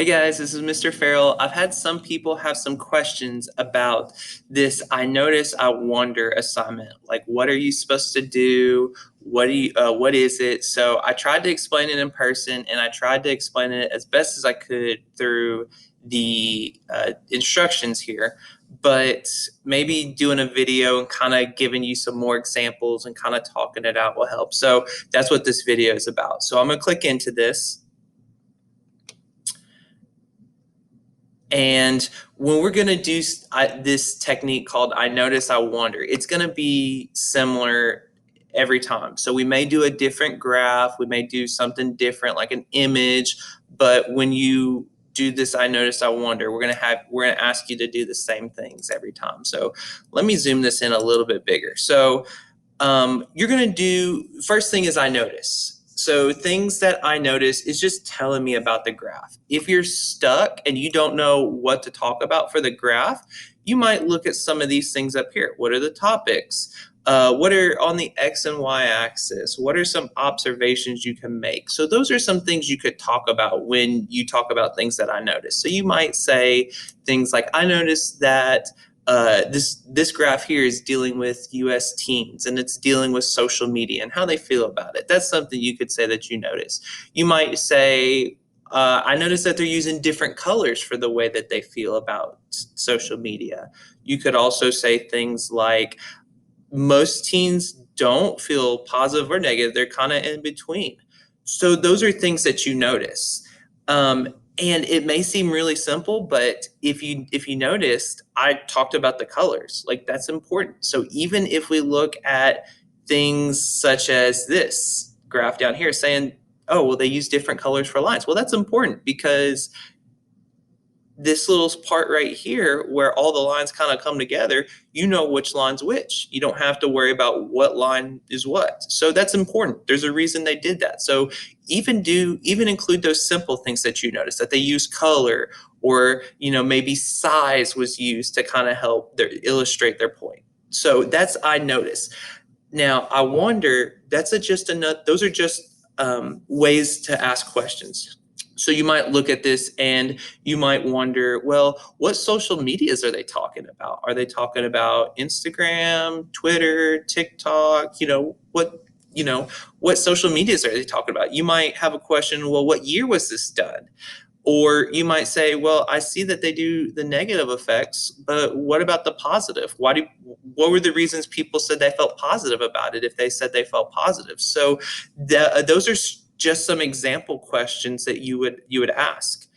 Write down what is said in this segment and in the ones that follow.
Hey guys, this is Mr. Farrell. I've had some people have some questions about this I notice, I wonder assignment. Like, what are you supposed to do? What is it? So I tried to explain it in person, and I tried to explain it as best as I could through the instructions here. But maybe doing a video and kind of giving you some more examples and kind of talking it out will help. So that's what this video is about. So I'm gonna click into this. And when we're going to do this technique called I notice, I wonder, it's going to be similar every time. So we may do a different graph, we may do something different like an image, but when you do this I notice, I wonder, we're going to ask you to do the same things every time. So let me zoom this in a little bit bigger. So you're going to do, first thing is I notice. So things that I notice is just telling me about the graph. If you're stuck and you don't know what to talk about for the graph, you might look at some of these things up here. What are the topics? What are on the X and Y axis? What are some observations you can make? So those are some things you could talk about when you talk about things that I notice. So you might say things like, I noticed that this graph here is dealing with US teens, and it's dealing with social media and how they feel about it. That's something you could say that you notice. You might say, I noticed that they're using different colors for the way that they feel about social media. You could also say things like, most teens don't feel positive or negative. They're kind of in between. So those are things that you notice. And it may seem really simple, but if you noticed, I talked about the colors. Like, that's important. So even if we look at things such as this graph down here saying, oh, well, they use different colors for lines. Well, that's important because this little part right here where all the lines kind of come together, you know which line's which. You don't have to worry about what line is what. So that's important. There's a reason they did that. So even include those simple things that you notice, that they use color, or maybe size was used to kind of help illustrate their point. So that's I notice. Now I wonder, those are just ways to ask questions. So you might look at this and you might wonder, well, what social medias are they talking about? Are they talking about Instagram, Twitter, TikTok? What social medias are they talking about? You might have a question, well, what year was this done? Or you might say, well, I see that they do the negative effects, but what about the positive? What were the reasons people said they felt positive about it if they said they felt positive? So those are just some example questions that you would ask.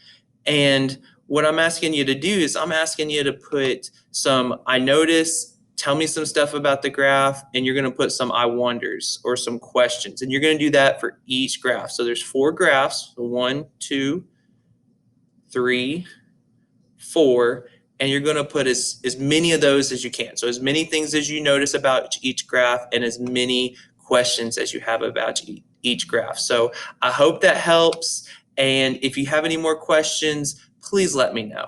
And what I'm asking you to do is I'm asking you to put some I notice, tell me some stuff about the graph, and you're going to put some I wonders or some questions. And you're going to do that for each graph. So there's 4 graphs, 1, 2, 3, 4, and you're going to put as many of those as you can. So as many things as you notice about each graph and as many questions as you have about each graph. So I hope that helps. And if you have any more questions, please let me know.